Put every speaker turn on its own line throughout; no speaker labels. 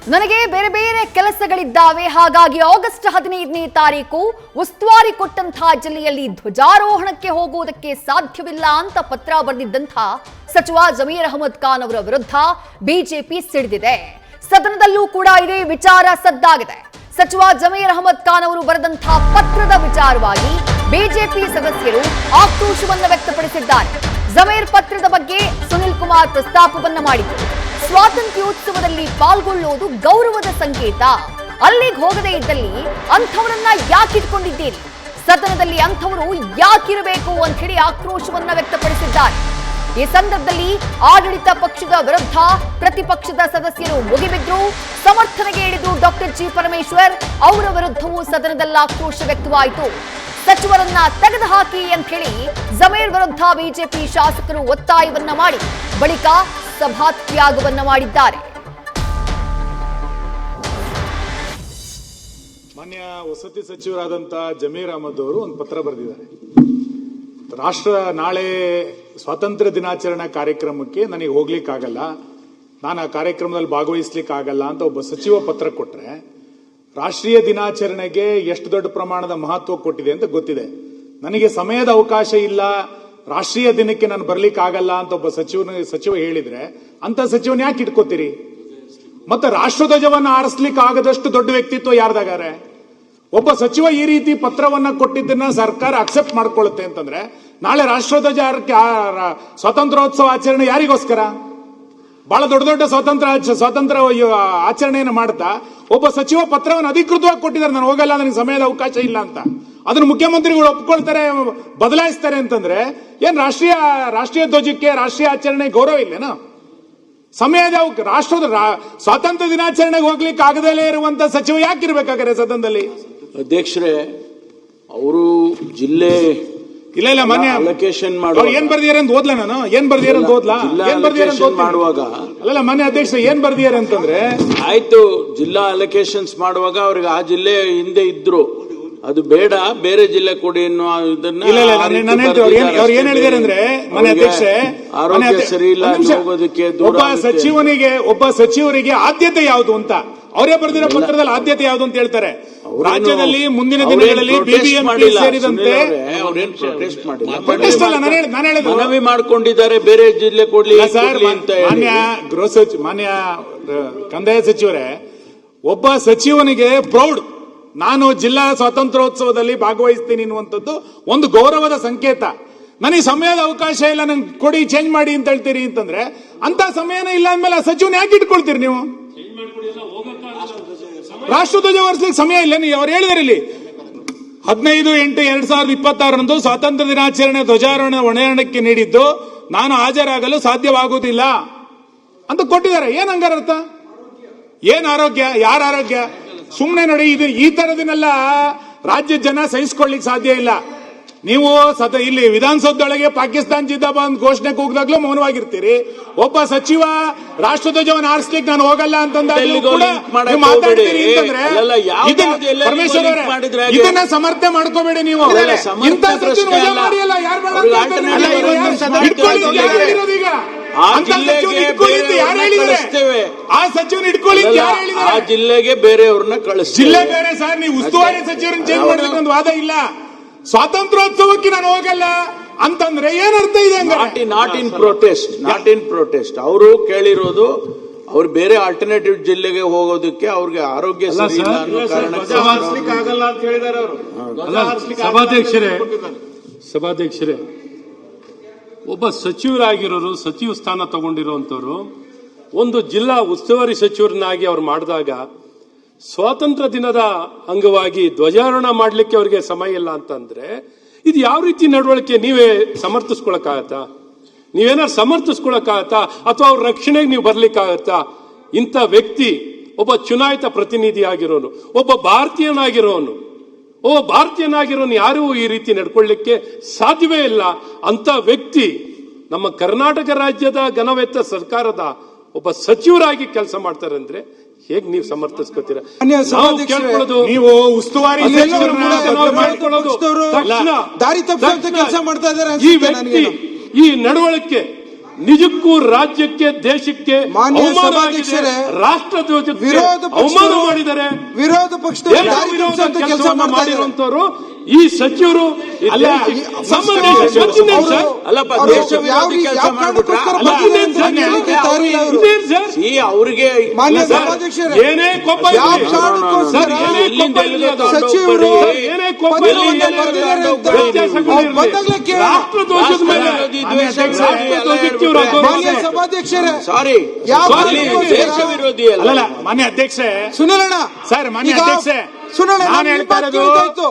ನನಗೆ ಬೇರೆ ಬೇರೆ ಕೆಲಸಗಳಿದ್ದಾವೆ, ಹಾಗಾಗಿ ಆಗಸ್ಟ್ 15ನೇ ತಾರೀಕು ಉಸ್ತುವಾರಿ ಕೊಟ್ಟಂತಹ ಜಿಲ್ಲೆಯಲ್ಲಿ ಧ್ವಜಾರೋಹಣಕ್ಕೆ ಹೋಗುವುದಕ್ಕೆ ಸಾಧ್ಯವಿಲ್ಲ ಅಂತ ಪತ್ರ ಬರೆದಿದ್ದಂಥ ಸಚಿವ ಜಮೀರ್ ಅಹಮದ್ ಖಾನ್ ಅವರ ವಿರುದ್ಧ ಬಿಜೆಪಿ ಸಿಡಿದಿದೆ. ಸದನದಲ್ಲೂ ಕೂಡ ಇದೇ ವಿಚಾರ ಸದ್ದಾಗಿದೆ. ಸಚಿವ ಜಮೀರ್ ಅಹಮದ್ ಖಾನ್ ಅವರು ಬರೆದಂತಹ ಪತ್ರದ ವಿಚಾರವಾಗಿ ಬಿಜೆಪಿ ಸದಸ್ಯರು ಆಕ್ರೋಶವನ್ನು ವ್ಯಕ್ತಪಡಿಸಿದ್ದಾರೆ. ಜಮೀರ್ ಪತ್ರದ ಬಗ್ಗೆ ಸುನಿಲ್ ಕುಮಾರ್ ಪ್ರಸ್ತಾಪವನ್ನ ಮಾಡಿದರು. ಸ್ವಾತಂತ್ರ್ಯೋತ್ಸವದಲ್ಲಿ ಪಾಲ್ಗೊಳ್ಳುವುದು ಗೌರವದ ಸಂಕೇತ, ಅಲ್ಲಿಗೆ ಹೋಗದೇ ಇದ್ದಲ್ಲಿ ಅಂಥವರನ್ನ ಯಾಕಿಟ್ಕೊಂಡಿದ್ದೀರಿ, ಸದನದಲ್ಲಿ ಅಂಥವರು ಯಾಕಿರಬೇಕು ಅಂತ ಹೇಳಿ ಆಕ್ರೋಶವನ್ನ ವ್ಯಕ್ತಪಡಿಸಿದ್ದಾರೆ. ಈ ಸಂದರ್ಭದಲ್ಲಿ ಆಡಳಿತ ಪಕ್ಷದ ವಿರುದ್ಧ ಪ್ರತಿಪಕ್ಷದ ಸದಸ್ಯರು ಮುಗಿಬಿದ್ರು. ಸಮರ್ಥನೆಗೆ ಇಳಿದು ಡಾಕ್ಟರ್ ಜಿ ಪರಮೇಶ್ವರ್ ಅವರ ವಿರುದ್ಧವೂ ಸದನದಲ್ಲಿ ಆಕ್ರೋಶ ವ್ಯಕ್ತವಾಯಿತು. ಸಚಿವರನ್ನ ತೆಗೆದುಹಾಕಿ ಅಂತ ಹೇಳಿ ಜಮೀರ್ ವಿರುದ್ಧ ಬಿಜೆಪಿ ಶಾಸಕರು ಒತ್ತಾಯವನ್ನ ಮಾಡಿ ಬಳಿಕ ಸಭಾತ್ಯಾಗವನ್ನ ಮಾಡಿದ್ದಾರೆ.
ಮಾನ್ಯ ವಸತಿ ಸಚಿವರಾದಂತ ಜಮೀರ್ ಅಹಮದ್ ಅವರು ಒಂದು ಪತ್ರ ಬರೆದಿದ್ದಾರೆ. ರಾಷ್ಟ್ರ ನಾಳೆ ಸ್ವಾತಂತ್ರ್ಯ ದಿನಾಚರಣೆ ಕಾರ್ಯಕ್ರಮಕ್ಕೆ ನನಗೆ ಹೋಗ್ಲಿಕ್ಕಾಗಲ್ಲ, ನಾನು ಆ ಕಾರ್ಯಕ್ರಮದಲ್ಲಿ ಭಾಗವಹಿಸ್ಲಿಕ್ಕಾಗಲ್ಲ ಅಂತ ಒಬ್ಬ ಸಚಿವ ಪತ್ರ ಕೊಟ್ರೆ, ರಾಷ್ಟ್ರೀಯ ದಿನಾಚರಣೆಗೆ ಎಷ್ಟು ದೊಡ್ಡ ಪ್ರಮಾಣದ ಮಹತ್ವ ಕೊಟ್ಟಿದೆ ಅಂತ ಗೊತ್ತಿದೆ. ನನಗೆ ಸಮಯದ ಅವಕಾಶ ಇಲ್ಲ, ರಾಷ್ಟ್ರೀಯ ದಿನಕ್ಕೆ ನಾನು ಬರ್ಲಿಕ್ಕಾಗಲ್ಲ ಅಂತ ಒಬ್ಬ ಸಚಿವ ಹೇಳಿದ್ರೆ ಅಂತ ಸಚಿವನ ಯಾಕೆ ಇಟ್ಕೋತೀರಿ? ಮತ್ತೆ ರಾಷ್ಟ್ರಧ್ವಜವನ್ನ ಆರಿಸ್ಲಿಕ್ಕೆ ಆಗದಷ್ಟು ದೊಡ್ಡ ವ್ಯಕ್ತಿತ್ವ ಯಾರ್ದಾಗಾರೆ? ಒಬ್ಬ ಸಚಿವ ಈ ರೀತಿ ಪತ್ರವನ್ನ ಕೊಟ್ಟಿದ್ದನ್ನ ಸರ್ಕಾರ ಅಕ್ಸೆಪ್ಟ್ ಮಾಡ್ಕೊಳ್ಳುತ್ತೆ ಅಂತಂದ್ರೆ ನಾಳೆ ರಾಷ್ಟ್ರಧ್ವಜ ಸ್ವಾತಂತ್ರ್ಯೋತ್ಸವ ಆಚರಣೆ ಯಾರಿಗೋಸ್ಕರ? ಬಹಳ ದೊಡ್ಡ ದೊಡ್ಡ ಸ್ವಾತಂತ್ರ್ಯ ಆಚರಣೆಯನ್ನು ಮಾಡ್ತಾ ಒಬ್ಬ ಸಚಿವ ಪತ್ರವನ್ನು ಅಧಿಕೃತವಾಗಿ ಕೊಟ್ಟಿದ್ದಾರೆ, ನಾನು ಹೋಗಲ್ಲ, ನನಗೆ ಸಮಯದ ಅವಕಾಶ ಇಲ್ಲ ಅಂತ. ಅದನ್ನು ಮುಖ್ಯಮಂತ್ರಿಗಳು ಒಪ್ಕೊಳ್ತಾರೆ, ಬದಲಾಯಿಸ್ತಾರೆ ಅಂತಂದ್ರೆ ಏನ್ ರಾಷ್ಟ್ರೀಯ ಧ್ವಜಕ್ಕೆ ರಾಷ್ಟ್ರೀಯ ಆಚರಣೆ ಗೌರವ ಇಲ್ಲೇನಾ? ಸಮಯದ ಸ್ವಾತಂತ್ರ್ಯ ದಿನಾಚರಣೆಗೆ ಹೋಗ್ಲಿಕ್ಕೆ ಆಗದಲ್ಲೇ ಇರುವಂತ ಸಚಿವ ಯಾಕಿರ್ಬೇಕಾದ್ರೆ ಸದನದಲ್ಲಿ?
ಅಧ್ಯಕ್ಷರೇ, ಅವರು ಜಿಲ್ಲೆ
ಇಲ್ಲ ಮಾನ್ಯ
ಅಲೋಕೇಶನ್
ಏನ್ ಬರ್ದಿದ್ದಾರೆ ಅಂತ ಓದ್ಲಾ? ನಾನು ಏನ್ ಬರ್ದಿದ್ದಾರೆ ಅಂತ ಓದ್ಲಾ? ಏನ್ ಬರ್ದಿದ್ದಾರೆ ಮಾಡುವಾಗ ಅಲ್ಲ ಮಾನ್ಯ ಅಧ್ಯಕ್ಷ ಏನ್ ಬರ್ದಿದ್ದಾರೆ ಅಂತಂದ್ರೆ,
ಆಯ್ತು, ಜಿಲ್ಲಾ ಅಲೋಕೇಶನ್ಸ್ ಮಾಡುವಾಗ ಅವ್ರಿಗೆ ಆ ಜಿಲ್ಲೆ ಹಿಂದೆ ಇದ್ರು, ಅದು ಬೇಡ, ಬೇರೆ ಜಿಲ್ಲೆ ಕೊಡಿ ಅನ್ನೋ ಇದನ್ನ
ಅವ್ರು ಏನ್ ಹೇಳಿದ್ದಾರೆ ಅಂದ್ರೆ, ಮಾನ್ಯ ಅಧ್ಯಕ್ಷೆ,
ಆರೋಗ್ಯ ಸರಿ ಇಲ್ಲ ಹೋಗೋದಕ್ಕೆ
ಒಬ್ಬ ಸಚಿವರಿಗೆ ಆದ್ಯತೆ ಯಾವುದು ಅಂತ ಅವರೇ ಬರೆದಿರೋ ಪತ್ರದಲ್ಲಿ ಆದ್ಯತೆ ಯಾವುದು ಅಂತ ಹೇಳ್ತಾರೆ. ರಾಜ್ಯದಲ್ಲಿ ಮುಂದಿನ ದಿನಗಳಲ್ಲಿ ಬಿಬಿಎಂಪಿ ಸೇರಿದಂತೆ
ಮನವಿ ಮಾಡಿಕೊಂಡಿದ್ದಾರೆ, ಬೇರೆ ಜಿಲ್ಲೆ ಕೊಡ್ಲಿ ಅಂತ.
ಮಾನ್ಯ ಕಂದಾಯ ಸಚಿವರೇ, ಒಬ್ಬ ಸಚಿವನಿಗೆ ಪ್ರೌಡ್, ನಾನು ಜಿಲ್ಲಾ ಸ್ವಾತಂತ್ರ್ಯೋತ್ಸವದಲ್ಲಿ ಭಾಗವಹಿಸ್ತೀನಿ ಅನ್ನುವಂಥದ್ದು ಒಂದು ಗೌರವದ ಸಂಕೇತ. ನನಗೆ ಸಮಯದ ಅವಕಾಶ ಇಲ್ಲ, ನಂಗೆ ಕೊಡಿ, ಚೇಂಜ್ ಮಾಡಿ ಅಂತ ಹೇಳ್ತೀರಿ ಅಂತಂದ್ರೆ ಅಂತ ಸಮಯನೇ ಇಲ್ಲ ಅಂದ್ಮೇಲೆ ಆ ಸಚಿವನ ಯಾಕೆ ಇಟ್ಕೊಳ್ತೀರಿ ನೀವು? ರಾಷ್ಟ್ರಧ್ವಜ ಹೊರಿಸಲಿಕ್ಕೆ ಸಮಯ ಇಲ್ಲ. ಅವ್ರು ಹೇಳಿದಾರೆ ಇಲ್ಲಿ 15/8/2026 ಸ್ವಾತಂತ್ರ್ಯ ದಿನಾಚರಣೆ ಧ್ವಜಾರೋಹಣ ಹೊಣೆಯಾರಣಕ್ಕೆ ನೀಡಿದ್ದು ನಾನು ಹಾಜರಾಗಲು ಸಾಧ್ಯವಾಗುವುದಿಲ್ಲ ಅಂತ ಕೊಟ್ಟಿದ್ದಾರೆ. ಏನ್ ಹಂಗಾರ ಅರ್ಥ? ಏನ್ ಆರೋಗ್ಯ? ಯಾರ ಆರೋಗ್ಯ? ಸುಮ್ಮನೆ ನೋಡಿ, ಇದು ಈ ತರದನ್ನೆಲ್ಲ ರಾಜ್ಯದ ಜನ ಸಹಿಸಿಕೊಳ್ಳಿಕ್ ಸಾಧ್ಯ ಇಲ್ಲ. ನೀವು ಇಲ್ಲಿ ವಿಧಾನಸೌಧದೊಳಗೆ ಪಾಕಿಸ್ತಾನ ಜಿಂದಾಬಾದ್ ಘೋಷಣೆ ಕೂಗಿದಾಗ್ಲೂ ಮೌನವಾಗಿರ್ತೀರಿ. ಒಬ್ಬ ಸಚಿವ ರಾಷ್ಟ್ರಧ್ವಜವನ್ನು ಆರಿಸ್ಲಿಕ್ಕೆ ನಾನು ಹೋಗಲ್ಲ ಅಂತಂದಾಗ್ಲೂ ಕೂಡ ಮಾತಾಡ್ತೀರಿ ಅಂತಂದ್ರೆ ಪರಮೇಶ್ವರ್ ಅವರೇ, ಇದನ್ನ ಸಮರ್ಥನೆ ಮಾಡ್ಕೋಬೇಡಿ ನೀವು. ಇಂಥ ಸಚಿವ ವಜಾ ಮಾಡಿಯಲ್ಲ, ಯಾರು ಬೇಡ ಈಗ
ಆ
ಸಚಿವನ ಇಟ್ಕೊಳ್ಳಿ ಯಾರು ಹೇಳಿದ್ದಾರೆ?
ಆ ಜಿಲ್ಲೆಗೆ ಬೇರೆಯವ್ರನ್ನ ಕಳಿಸ್ತೀವಿ.
ಜಿಲ್ಲೆ ಬೇರೆ ಸರ್, ನೀವು ಉಸ್ತುವಾರಿ ಸಚಿವರನ್ನ ಚೇಂಜ್ ಮಾಡೋದಕ್ಕೆ ಒಂದು ವಾದ ಇಲ್ಲ. ಸ್ವಾತಂತ್ರ್ಯೋತ್ಸವಕ್ಕೆ ನಾನು ಹೋಗಲ್ಲ ಅಂತಂದ್ರೆ ಏನರ್ಥ ಇದೆ?
ನಾಟ್ ಇನ್ ಪ್ರೊಟೆಸ್ಟ್ ಅವರು ಕೇಳಿರೋದು, ಅವ್ರು ಬೇರೆ ಆಲ್ಟರ್ನೇಟಿವ್ ಜಿಲ್ಲೆಗೆ ಹೋಗೋದಕ್ಕೆ ಅವ್ರಿಗೆ ಆರೋಗ್ಯ ಸರಿ ಇಲ್ಲ ಅನ್ನೋ ಕಾರಣಕ್ಕೆ
ಆಗಲ್ಲ ಅಂತ ಹೇಳಿದ್ದಾರೆ ಅವರು.
ಸಭಾಧ್ಯಕ್ಷರೇ, ಒಬ್ಬ ಸಚಿವರಾಗಿರೋರು, ಸಚಿವ ಸ್ಥಾನ ತಗೊಂಡಿರುವಂತವ್ರು ಒಂದು ಜಿಲ್ಲಾ ಉಸ್ತುವಾರಿ ಸಚಿವರನ್ನಾಗಿ ಅವ್ರು ಮಾಡಿದಾಗ ಸ್ವಾತಂತ್ರ್ಯ ದಿನದ ಅಂಗವಾಗಿ ಧ್ವಜಾರೋಹಣ ಮಾಡ್ಲಿಕ್ಕೆ ಅವರಿಗೆ ಸಮಯ ಇಲ್ಲ ಅಂತಂದ್ರೆ ಇದು ಯಾವ ರೀತಿ ನಡವಳಿಕೆ? ನೀವೇ ಸಮರ್ಥಿಸ್ಕೊಳಕ್ಕಾಗತ್ತಾ? ನೀವೇನಾದ್ರು ಸಮರ್ಥಿಸ್ಕೊಳಕ್ಕಾಗತ್ತಾ? ಅಥವಾ ಅವ್ರ ರಕ್ಷಣೆಗೆ ನೀವು ಬರ್ಲಿಕ್ಕಾಗತ್ತಾ? ಇಂಥ ವ್ಯಕ್ತಿ ಒಬ್ಬ ಚುನಾಯಿತ ಪ್ರತಿನಿಧಿ ಆಗಿರೋನು, ಒಬ್ಬ ಭಾರತೀಯನಾಗಿರೋನು ಯಾರೂ ಈ ರೀತಿ ನಡ್ಕೊಳ್ಳಿಕ್ಕೆ ಸಾಧ್ಯವೇ ಇಲ್ಲ. ಅಂತ ವ್ಯಕ್ತಿ ನಮ್ಮ ಕರ್ನಾಟಕ ರಾಜ್ಯದ ಘನವೆತ್ತ ಸರ್ಕಾರದ ಒಬ್ಬ ಸಚಿವರಾಗಿ ಕೆಲಸ ಮಾಡ್ತಾರೆ ಅಂದ್ರೆ ಹೇಗೆ ನೀವು ಸಮರ್ಥಿಸ್ಕೊತೀರಾ?
ನೀವು ಉಸ್ತುವಾರಿ
ಈ ನಡವಳಿಕೆ ನಿಜಕ್ಕೂ ರಾಜ್ಯಕ್ಕೆ ದೇಶಕ್ಕೆ
ಮಾನ್ಯ
ಅವಮಾನ ಆಗಿದೆ.
ಸಭಾಧ್ಯಕ್ಷರೇ,
ರಾಷ್ಟ್ರ ಧ್ವಜಕ್ಕೆ
ವಿರೋಧ
ಅವಮಾನ ಮಾಡಿದ್ದಾರೆ.
ವಿರೋಧ ಪಕ್ಷದ
ದೇಶ ವಿರೋಧ ಕೆಲಸವನ್ನ ಮಾಡಿರುವಂತವರು ಈ ಸಚಿವರು
ಅಲ್ಲ,
ನಮ್ಮ
ಅವರು-
ಅಲ್ಲಪ್ಪ,
ಅವರು
ದೇಶ ವಿರೋಧಿ
ಯಾವ
ಕೆಲಸ ಮಾಡ್ಬಿಟ್ರ?
ಕಾರಣಕ್ಕೋಸ್ಕರ
ಅಲ್ಲ,
ಬಂದಿದೆ ಅಂತ ಹೇಳಲಿಕ್ಕೆ ತಯಾರಿಲ್ಲ ಅವರು.
ಅವ್ರಿಗೆ
ಮಾನ್ಯ
ಸರ್,
ಸಭಾಧ್ಯಕ್ಷರೇ,
ಏನೇ ಕೋಪ
ಯಾವ
ಇರ್ಲಿ.
ಕಾರಣಕ್ಕೋಸ್ಕರ
ಸರ್, ಏನೇ ಕೋಪ ಇರ್ಲಿ ಅದು.
ಸಚಿವರು
ಏನೇ ಕೋಪ ಇರ್ಲಿ,
ಪತ್ರವನ್ನು
ಏನೇ
ಬರೆದಿದ್ದಾರೆ ಅಂತ
ವ್ಯತ್ಯಾಸಗಳು
ಅವ್ರು
ಇರ್ಲಿ.
ಬಂದಾಗಲೇ ಕೇಳೋಣ.
ರಾಷ್ಟ್ರ ಧ್ವಜದ ಮೇಲೆ
ಮಾನ್ಯ ಸಭಾಧ್ಯಕ್ಷರೇ,
ಸಾರಿ
ಯಾವ
ದೇಶ ವಿರೋಧಿ ಅಲ್ಲ.
ಅಲ್ಲಲ್ಲ ಮಾನ್ಯ ಅಧ್ಯಕ್ಷೆ
ಸುನಿಲಣ್ಣ
ಸರ್, ಮಾನ್ಯ
ಈಗ
ಅಧ್ಯಕ್ಷೆ,
ಸುನಿಲಣ್ಣ,
ನಾನು
ನಿಮ್ಮ
ಹೇಳ್ತಾ ಇರೋದು,
ಕೇಳಿದ್ದಾಯ್ತು.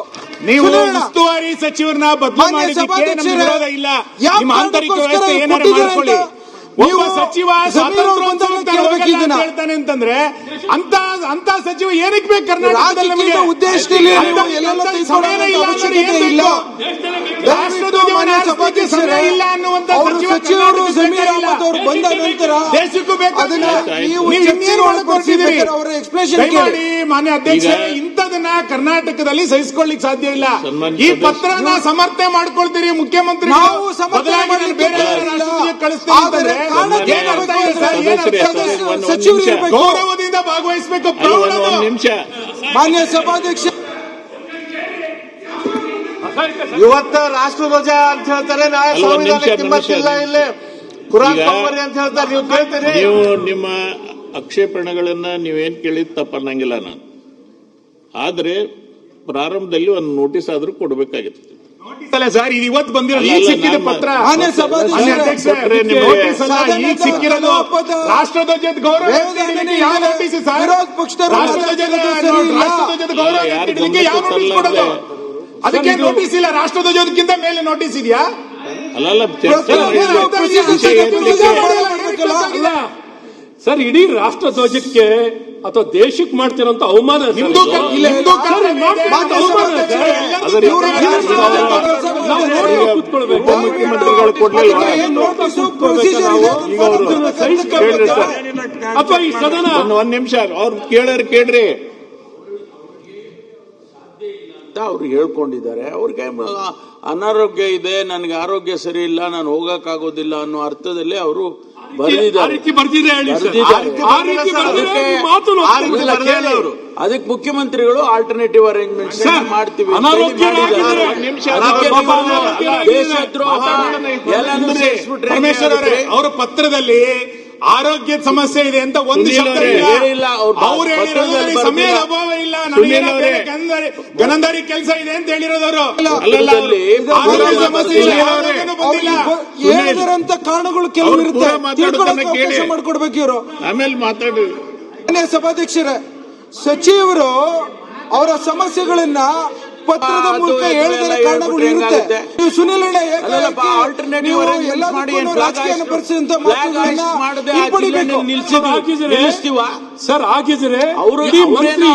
ನೀವು
ಸುನಿಲಣ್ಣ,
ಉಸ್ತುವಾರಿ ಸಚಿವರನ್ನ ಬದಲು
ಮಾನ್ಯ
ಮಾಡಿದ್ದಕ್ಕೆ ನಮ್ಗೆ
ಸಭಾಧ್ಯಕ್ಷರೇ,
ವಿರೋಧ ಇಲ್ಲ.
ಯಾವ
ನಿಮ್ಮ ಆಂತರಿಕ
ಕಾರಣಕ್ಕೋಸ್ಕರ
ವ್ಯವಸ್ಥೆ ಏನಾರು
ಕೊಟ್ಟಿದ್ದಾರೆ
ಮಾಡ್ಕೊಳ್ಳಿ.
ಅಂತ
ಒಬ್ಬ
ನೀವು
ಸಚಿವ
ಜಮೀರ್ ಅವ್ರು
ಸ್ವಾತಂತ್ರ್ಯೋತ್ಸವಕ್ಕೆ
ಬಂದಾಗ
ಹೋಗಲ್ಲ
ಕೇಳ್ಬೇಕು
ಅಂತ
ಇದನ್ನ.
ಹೇಳ್ತಾನೆ ಅಂತಂದ್ರೆ ಅಂತ ಸಚಿವ ಏನಕ್ಕೆ ಬೇಕು ಕರ್ನಾಟಕದಲ್ಲಿ? ನಮಗೆ
ರಾಜಕೀಯ ಉದ್ದೇಶದಲ್ಲಿ
ಅಂತ
ಎಲ್ಲೆಲ್ಲ
ಸಮಯನೇ ಇಲ್ಲ ಅಂದ್ರೆ
ಅವಶ್ಯಕತೆ
ಏನ್
ಇಲ್ಲ.
ಬೇಕು? ರಾಷ್ಟ್ರಧ್ವಜವನ್ನ ಹಾರಿಸ್ಲಿಕ್ಕೆ ಸಮಯ ಇಲ್ಲ ಅನ್ನುವಂತ
ಅವರು
ಸಚಿವ
ಸಚಿವರು
ಕರ್ನಾಟಕಕ್ಕೆ
ಜಮೀರ್
ಇಲ್ಲ.
ಅಹಮದ್ ಅವರು ಬಂದ ನಂತರ
ದೇಶಕ್ಕೂ ಬೇಕು
ಅದನ್ನ ನೀವು
ನೀವು
ಚರ್ಚೆ
ಇನ್ನೇನು
ಮಾಡ್ಕೊಳ್ತಿದ್ದೀರಿ.
ಮಾಡ್ಕೊಳ್ತಿದ್ದೀರಿ?
ಅವರ ಎಕ್ಸ್ಪ್ಲೇಷನ್
ದಯಮಾಡಿ ಮಾನ್ಯ ಅಧ್ಯಕ್ಷ, ಇಂಥದನ್ನ ಕರ್ನಾಟಕದಲ್ಲಿ ಸಹಿಸಿಕೊಳ್ಳಿಕ್ಕೆ ಸಾಧ್ಯ ಇಲ್ಲ. ಈ ಪತ್ರನ ಸಮರ್ಥನೆ ಮಾಡ್ಕೊಳ್ತೀರಿ ಮುಖ್ಯಮಂತ್ರಿ.
ನಾವು ಸಮರ್ಥನೆ ಮಾಡ್ಲಿಕ್ಕೆ
ಬೇರೆ
ಇಲ್ಲ.
ರಾಷ್ಟ್ರಕ್ಕೆ ಕಳಿಸ್ತೀರಿ
ಆದರೆ
ಅಂತಂದ್ರೆ
ಕಾರಣ
ಏನ್ ಅರ್ಥ ಇದೆ ಸರ್? ಏನ್ ಅರ್ಥ ಇದೆ?
ಸಚಿವರು ಇರಬೇಕು.
ಗೌರವದಿಂದ ಭಾಗವಹಿಸಬೇಕು.
ಒಂದ್ ನಿಮಿಷ.
ಮಾನ್ಯ ಸಭಾಧ್ಯಕ್ಷ,
ಇವತ್ತು ರಾಷ್ಟ್ರಧ್ವಜ ಅಂತ ಹೇಳ್ತಾರೆ, ನಾಳೆ
ಅಲ್ಲ, ಒಂದ್ ನಿಮಿಷ,
ಸಂವಿಧಾನಕ್ಕೆ ಕಿಮ್ಮತ್ತಿಲ್ಲ.
ನಿಮಿಷ.
ಇಲ್ಲಿ ಕುರಾನ್
ಈಗ
ತೊಂಬರ್ರಿ ಅಂತ ಹೇಳ್ತಾರೆ, ನೀವು ಕೇಳ್ತೀರಿ?
ನೀವು ನಿಮ್ಮ ಆಕ್ಷೇಪಣೆಗಳನ್ನ ನೀವೇನ್ ಕೇಳಿದ್ ತಪ್ಪನ್ನಂಗಿಲ್ಲ ನಾನು. ಆದ್ರೆ ಪ್ರಾರಂಭದಲ್ಲಿ ಒಂದು ನೋಟಿಸ್ ಆದ್ರೂ ಕೊಡ್ಬೇಕಾಗಿತ್ತು.
ಅಲ್ಲ ಸರ್, ಇದು ಇವತ್ತು ಬಂದಿರೋದು, ಈಗ
ಅಲ್ಲ,
ಸಿಕ್ಕಿದ
ನಾನು-
ಪತ್ರ.
ಮಾನ್ಯ ಸಭಾಧ್ಯಕ್ಷರೇ,
ಮಾನ್ಯ ಅಧ್ಯಕ್ಷರೇ,
ಕೊಟ್ರೆ ನಿಮಗೆ
ನೋಟಿಸ್ ಅಲ್ಲ, ಈಗ ಸಿಕ್ಕಿರೋದು. ರಾಷ್ಟ್ರಧ್ವಜದ ಗೌರವ
ವೇದನೆ
ಯಾವ
ಇದೆ.
Notice sir?
ವಿರೋಧ ಪಕ್ಷದವರು
ರಾಷ್ಟ್ರಧ್ವಜದ
ಸರಿ ಇಲ್ಲ.
ರಾಷ್ಟ್ರಧ್ವಜದ ಗೌರವ
ಯಾರು
ಇಡಲಿಕ್ಕೆ ಯಾವ ನೋಟಿಸ್ ಕೊಡೋದು? ಅದಕ್ಕೆ ನೋಟಿಸ್ ಇಲ್ಲ. ರಾಷ್ಟ್ರಧ್ವಜದಕ್ಕಿಂತ ಮೇಲೆ ನೋಟಿಸ್ ಇದೆಯಾ?
ಅಲ್ಲಲ್ಲ, ಚರ್ಚೆ
ಅಲ್ಲ ಸರ್, ಇಡೀ ರಾಷ್ಟ್ರ ಧ್ವಜಕ್ಕೆ ಅಥವಾ ದೇಶಕ್ಕೆ ಮಾಡ್ತಿರೋಂತ ಅವಮಾನ ಸರ್
ನಿಮ್ದು
ಇದು.
ನಿಮ್ದು
ಸರ್, ಮಾಡ್ತಿರೋಂಥ ಅವಮಾನ ಸರ್. ನಾವು ನೋಡಿ ಕೂತ್ಕೊಳ್ಬೇಕು.
ಮುಖ್ಯಮಂತ್ರಿಗಳು ಕೊಡ್ಲಿಲ್ವಾ?
ನೋಟಿಸು ಪ್ರೊಸೀಜರ್ ಇದೆ, ಅದನ್ನ
ಈಗ ಅವರು
follow ಮಾಡ್ಬೇಕು.
ಕೇಳ್ರಿ ಸರ್.
ಅಥವಾ ಈ ಸದನ
ಒಂದ್ ನಿಮಿಷ, ಅವ್ರು ಕೇಳ್ರಿ.
ಅವ್ರು ಹೇಳ್ಕೊಂಡಿದ್ದಾರೆ. ಅವ್ರಿಗೆ ಅನಾರೋಗ್ಯ ಇದೆ, ನನಗೆ ಆರೋಗ್ಯ ಸರಿ ಇಲ್ಲ, ನಾನು ಹೋಗಕ್ಕಾಗೋದಿಲ್ಲ ಅನ್ನೋ ಅರ್ಥದಲ್ಲಿ ಅವರು
ಆ
ಬರೆದಿದ್ದಾರೆ.
ರೀತಿ ಬರ್ದಿದೆ ಹೇಳಿ ಸರ್.
ಬರ್ದಿದ್ದಾರೆ.
ಆ ರೀತಿ ಬರ್ದಿದ್ರೆ
ಅದಕ್ಕೆ-
ಮಾತು
ಇಲ್ಲ, ಕೇಳಿ ಅವರು. ಅದಕ್ಕೆ ಮುಖ್ಯಮಂತ್ರಿಗಳು ಆಲ್ಟರ್ನೇಟಿವ್ ಅರೇಂಜ್ಮೆಂಟ್
ಸರ್,
ಮಾಡ್ತೀವಿ ಅಂತ
ಅನಾರೋಗ್ಯರಾಗಿದ್ದಾರೆ.
ಹೇಳಿದ್ದಾರೆ.
ಒಂದ್ ನಿಮಿಷ,
ಅದಕ್ಕೆ
ಪಾಪ
ನೀವು
ಅನಾರೋಗ್ಯರಾಗಿದ್ದಾರೆ.
ದೇಶದ್ರೋಹ ಎಲ್ಲಾನು ಸೇರಿಸ್ಬಿಟ್ರೆ
ಪರಮೇಶ್ವರ್ ಅವರೇ, ಅವರ ಪತ್ರದಲ್ಲಿ ಆರೋಗ್ಯದ ಸಮಸ್ಯೆ ಇದೆ ಅಂತ ಒಂದು
ಸುನೀಲ್
ಶಬ್ದ
ಅವರೇ,
ಇಲ್ಲ.
ಹೇಳಿಲ್ಲ. ಅವ್ರು
ಅವ್ರು ಹೇಳಿರೋದು
ಪತ್ರದಲ್ಲಿ
ಸಮಯದ
ಬರ್ದಿಲ್ಲ.
ಅಭಾವ ಇಲ್ಲ,
ಸುನೀಲ್
ನನಗೇನೋ
ಅವರೇ.
ಬೇರೆ ಗನಂದಾರಿ ಕೆಲಸ ಇದೆ ಅಂತ ಹೇಳಿರೋದವರು.
ಅಲ್ಲಲ್ಲ,
ಆರೋಗ್ಯ ಸಮಸ್ಯೆ ಇಲ್ಲ,
ಸುನೀಲ್ ಅವರೇ.
ಆರೋಗ್ಯನೂ ಬಂದಿಲ್ಲ.
ಹೇಳಿದಂತ ಕಾರಣಗಳು ಕೆಲವು
ಅವ್ರು
ಇರುತ್ತೆ,
ಪೂರ ಮಾತಾಡೋದನ್ನ
ತಿಳ್ಕೊಳ್ಳೋಕೆ
ಕೇಳಿ.
ಅವಕಾಶ ಮಾಡ್ಕೊಡ್ಬೇಕು ಇವರು.
ಆಮೇಲೆ ಮಾತಾಡಿ.
ಮಾನ್ಯ ಸಭಾಧ್ಯಕ್ಷರೇ, ಸಚಿವರು ಅವರ ಸಮಸ್ಯೆಗಳನ್ನ ಪತ್ರದ
ಅದು
ಮೂಲಕ
ಇದೆಲ್ಲ
ಹೇಳಿದ ಕಾರಣಗಳು
ಹೇಳ್ಬಿಟ್ರೆ
ಇರುತ್ತೆ.
ಹೆಂಗಾಗುತ್ತೆ?
ನೀವು ಸುನಿಲ್ ಅಣ್ಣ
ಅಲ್ಲಲ್ಲಪ್ಪ, alternative
ನೀವು
arrangements
ಎಲ್ಲದಕ್ಕೂ
ಮಾಡಿ
ರಾಜಕೀಯನ ಪರಿಸಿದಂತ
flag
ಮಾತುಗಳನ್ನ
hoist ಮಾಡದೆ ಆ
ಹಿಂಪಡಿಬೇಕು.
ಜಿಲ್ಲೆನ ನಿಲ್ಲಿಸ್ತೀವ?
ಸರ್ ಆಗಿದ್ರೆ
ಅವರು
ಇಡೀ ಮಂತ್ರಿ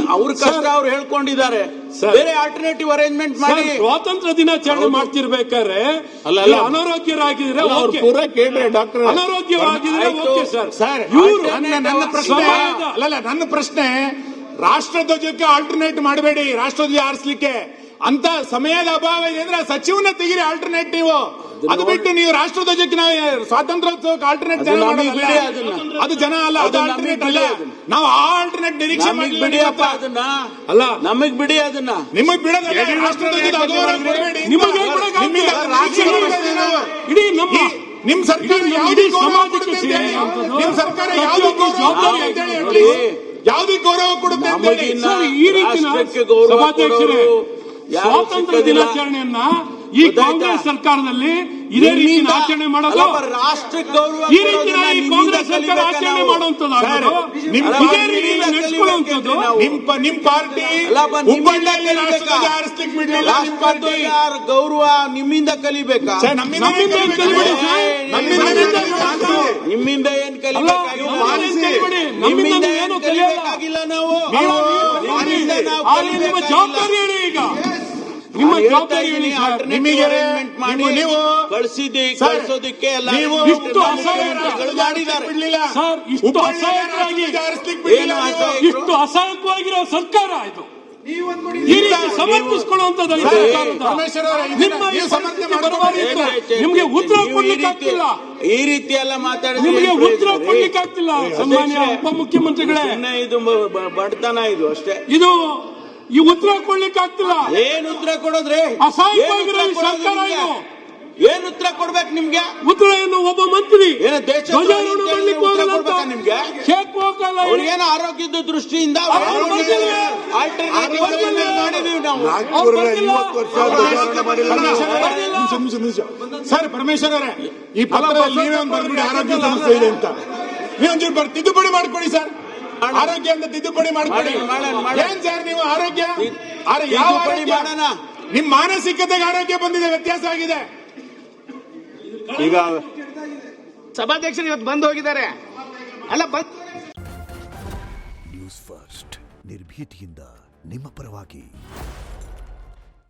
ಅವ್ರ ಕಷ್ಟ ಅವ್ರು ಹೇಳ್ಕೊಂಡಿದ್ದಾರೆ.
ಸರ್.
ಬೇರೆ ಆಲ್ಟರ್ನೇಟಿವ್ ಅರೇಂಜ್ಮೆಂಟ್ ಮಾಡಿ.
ಸರ್, ಸ್ವಾತಂತ್ರ್ಯ ದಿನಾಚರಣೆ ಮಾಡ್ತಿರ್ಬೇಕಾದ್ರೆ
ಅಲ್ಲ.
ಇಲ್ಲ, ಅನಾರೋಗ್ಯರಾಗಿದ್ರೆ
ಅವ್ರು
ಓಕೆ.
ಪೂರ ಕೇಳ್ರಿ ಡಾಕ್ಟರ್.
ಅನಾರೋಗ್ಯವಾಗಿದ್ರೆ
ಆಯ್ತು.
Okay sir.
ಸರ್,
ಇವ್ರು
ನನ್ನ ಪ್ರಶ್ನೆ
ಸಮಾಜದ-
ಅಲ್ಲಲ್ಲ, ನನ್ನ ಪ್ರಶ್ನೆ ರಾಷ್ಟ್ರಧ್ವಜಕ್ಕೆ ಆಲ್ಟರ್ನೇಟ್ ಮಾಡಬೇಡಿ. ರಾಷ್ಟ್ರಧ್ವಜ ಹಾರಿಸ್ಲಿಕ್ಕೆ ಅಂತ ಸಮಯದ ಅಭಾವ ಇದೆ ಅಂದ್ರೆ ಸಚಿವನ ತೆಗಿರಿ ಆಲ್ಟರ್ನೇಟಿವ್. ಅದು ಬಿಟ್ಟು ನೀವು ರಾಷ್ಟ್ರಧ್ವಜಕ್ಕೆ ನಾವು ಸ್ವಾತಂತ್ರ್ಯೋತ್ಸವಕ್ಕೆ ಆಲ್ಟರ್ನೇಟ್ ಜನ
ಅದು ನಮಗೆ
ಮಾಡೋದಲ್ಲ.
ಬಿಡಿ ಅದನ್ನ.
ಅದು ಜನ ಅಲ್ಲ, ಅದು
ಅದು
ಆಲ್ಟರ್ನೇಟ್
ನಮಗೆ
ಅಲ್ಲ.
ಬಿಡಿ ಅದನ್ನ.
ನಾವು ಆಲ್ಟರ್ನೇಟ್ ನಿರೀಕ್ಷೆ
ನಮಗ್
ಮಾಡಿಲ್ಲ
ಬಿಡಿಯಪ್ಪ ಅದನ್ನ.
ಅಲ್ಲ.
ನಮಗ್ ಬಿಡಿ ಅದನ್ನ.
ನಿಮಗ್ ಬಿಡೋದಲ್ಲ, ರಾಷ್ಟ್ರಧ್ವಜದ ಅಗೌರವ ಕೊಡಬೇಡಿ.
ನಿಮಗೆ ಕೊಡಕ್ಕೆ
ನಿಮ್ಮಿಂದ
ಆಗ್ತದೆ.
ರಾಷ್ಟ್ರ ಮಾಡೋದು ನಾವು.
ಇಡೀ ನಮ್ಮ
ನಿಮ್ ಸರ್ಕಾರ
ಇಡೀ
ಯಾವ್ದಕ್ಕೆ ಗೌರವ
ಸಮಾಜಕ್ಕೆ
ಕೊಡುತ್ತೆ ಅಂತ ಹೇಳಿ.
ಸೇರಿದಂಥದ್ದು.
ನಿಮ್ ಸರ್ಕಾರ ಯಾವ್ದಕ್ಕೆ ಗೌರವ
ಜವಾಬ್ದಾರಿ
ಕೊಡುತ್ತೆ ಅಂತ ಹೇಳಿ.
ನೋಡಿ.
ಯಾವ್ದಕ್ಕೆ ಗೌರವ ಕೊಡುತ್ತೆ ಅಂತ ಹೇಳಿ.
ನಮಗಿನ್ನ
ಸರ್, ಈ ರೀತಿನ
ರಾಷ್ಟ್ರಕ್ಕೆ ಗೌರವ
ಸಭಾಧ್ಯಕ್ಷರೇ,
ಕೊಡೋರು ಯಾರು
ಸ್ವಾತಂತ್ರ್ಯ
ಸಿಕ್ಕೋದಿಲ್ಲ.
ದಿನಾಚರಣೆಯನ್ನ ಈ
ಗೊತ್ತಾಯ್ತಾ?
ಕಾಂಗ್ರೆಸ್ ಸರ್ಕಾರದಲ್ಲಿ ಇದೇ ರೀತಿ
ನಿಮ್ಮಿಂದ-
ಆಚರಣೆ ಮಾಡೋದು
ಅಲ್ಲಪ್ಪ, ರಾಷ್ಟ್ರಕ್ಕೆ ಗೌರವ
ಈ ರೀತಿನ ಈ ಕಾಂಗ್ರೆಸ್ ಸರ್ಕಾರ ಆಚರಣೆ ಮಾಡುವಂತದ್ದು
ನಿಮ್
ಇದೇ ರೀತಿ ನಡೆಸ್ಕೊಳ್ಳುವಂಥದ್ದು
ನಿಮ್ ಪಾರ್ಟಿ
ಅಲ್ಲಪ್ಪ,
ಹುಬ್ಬಳ್ಳಿಯಲ್ಲಿ ರಾಷ್ಟ್ರಧ್ವಜ ಹಾರಿಸ್ಲಿಕ್ಕೆ ಬಿಡ್ಲಿಲ್ಲ. ನಿಮ್ ಪಾರ್ಟಿ
ರಾಷ್ಟ್ರಧ್ವಜ ಗೌರವ ನಿಮ್ಮಿಂದ ಕಲಿಬೇಕಾ?
ಸರ್, ನಮ್ಮಿಂದ
ನಮ್ಮಿಂದ
ಏನ್
ಏನ್
ಕಲಿಬೇಡಿ
ಕಲಿಬೇಡಿ
ಸರ್?
ಸರ್?
ನಮ್ಮಿಂದ ಏನ್ ಕಲಿಬೇಡಿ?
ನಿಮ್ಮಿಂದ ಏನ್
ಅಲ್ಲ,
ಕಲಿಬೇಕಾಗಿಲ್ಲ?
ನಾವೇನ್ ಕಲಿಬೇಡಿ. ನಮ್ಮಿಂದ
ನಿಮ್ಮಿಂದ
ಏನು
ಏನ್
ಕಲಿಯಲ್ಲ.
ಕಲಿಬೇಕಾಗಿಲ್ಲ ನಾವು.
ನೀವು-
ನಿಮ್ಮಿಂದ ನಾವು
ಆದ್ರೆ ನಿಮ್ಮ
ಕಲಿಬೇಕಾಗಿಲ್ಲ.
ಜವಾಬ್ದಾರಿ ಹೇಳಿ ಈಗ. ನಿಮ್ಮ ಜವಾಬ್ದಾರಿ ಹೇಳಿ ಸರ್.
ನಿಮಗೆ ಮಾಡಿ
ನೀವು
ಕಳಿಸಿದ್ದೆ,
ಸರ್,
ಕಳಿಸೋದಕ್ಕೆ ಎಲ್ಲ
ನೀವು
ಇಷ್ಟು ಅಸಹಾಯಕರು
ಮಾಡಿದ್ದಾರೆ.
ಬಿಡ್ಲಿಲ್ಲ.
ಸರ್, ಇಷ್ಟು
ಹುಬ್ಬಳ್ಳಿಯಲ್ಲಿ
ಅಸಹಾಯಕರಾಗಿ
ರಾಷ್ಟ್ರಧ್ವಜ ಹಾರಿಸ್ಲಿಕ್ಕೆ ಬಿಡ್ಲಿಲ್ಲ
ಏನು
ನೀವು.
ಅಸಹಾಯ-
ಇಷ್ಟು ಅಸಹಾಯಕವಾಗಿರೋ ಸರ್ಕಾರ ಇದು. ಈ ರೀತಿ ಸಮರ್ಥಿಸಿಕೊಳ್ಳುವಂತದ್ದು ಈ ಸರ್ಕಾರದ.
ಪರಮೇಶ್ವರ್ ಅವರೇ,
ನಿಮ್ಮ ಈ ಪರಿಸ್ಥಿತಿ ಬರಬಾರದಿತ್ತು. ನಿಮ್ಗೆ ಉತ್ತರ ಕೊಡ್ಲಿಕ್ಕೆ ಆಗ್ತಿಲ್ಲ.
ಈ ರೀತಿ ಎಲ್ಲ ಮಾತಾಡಿದ್ರೆ
ನಿಮಗೆ ಉತ್ತರ ಕೊಡ್ಲಿಕ್ಕೆ ಆಗ್ತಿಲ್ಲ ಸನ್ಮಾನ್ಯ ಉಪಮುಖ್ಯಮಂತ್ರಿಗಳೇ.
ಇದು ಬಡತನ ಇದು ಅಷ್ಟೇ.
ಇದು ಈ ಉತ್ತರ ಕೊಡ್ಲಿಕ್ಕೆ ಆಗ್ತಿಲ್ಲ.
ಏನ್ ಉತ್ತರ ಕೊಡೋದ್ರಿ?
ಅಸಹಾಯಕವಾಗಿರೋ ಈ ಸರ್ಕಾರ ಇದು.
ಏನ್ ಉತ್ತರ ಕೊಡ್ಬೇಕು ನಿಮ್ಗೆ?
ಉತ್ತರ ಏನು? ಒಬ್ಬ ಮಂತ್ರಿ
ಏನೋ ದೇಶ
ಧ್ವಜಾರೋಹಣ ಮಾಡ್ಲಿಕ್ಕೆ ಹೋಗಲ್ಲ ಅಂತ
ನಿಮ್ಗೆ
ಕೇಕ್ ಹೋಗಲ್ಲ.
ಅವ್ರಿಗೇನೋ ಆರೋಗ್ಯದ ದೃಷ್ಟಿಯಿಂದ ಆಲ್ಟರ್ನೇಟಿವ್ ಮಾಡಿದೀವಿ ನಾವು.
ಸರ್ ಪರಮೇಶ್ವರ್ ಅವರೇ, ಈ ಪತ್ರದಲ್ಲಿ ನೀವೇ ಒಂದು ಬರ್ಬಿಡಿ ಆರೋಗ್ಯ ಸಮಸ್ಯೆ ಇದೆ ಅಂತ. ನೀವೊಂಚೂರು ತಿದ್ದುಪಡಿ ಮಾಡ್ಕೊಡಿ ಸರ್. ಆರೋಗ್ಯ ಅಂತ ತಿದ್ದುಪಡಿ ಮಾಡ್ಕೊಡಿ. ಏನ್ ಸರ್ ನೀವು ಆರೋಗ್ಯ ಯಾವ
ಮಾಡೋಣ?
ನಿಮ್ ಮಾನಸಿಕತೆಗೆ ಆರೋಗ್ಯ ಬಂದಿದೆ, ವ್ಯತ್ಯಾಸ ಆಗಿದೆ.
ಈಗ
ಸಭಾಧ್ಯಕ್ಷರು ಇವತ್ತು ಬಂದ್ ಹೋಗಿದ್ದಾರೆ ಅಲ್ಲ
ನ್ಯೂಸ್ ಫಸ್ಟ್ ನಿರ್ಭೀತಿಯಿಂದ ನಿಮ್ಮ ಪರವಾಗಿ.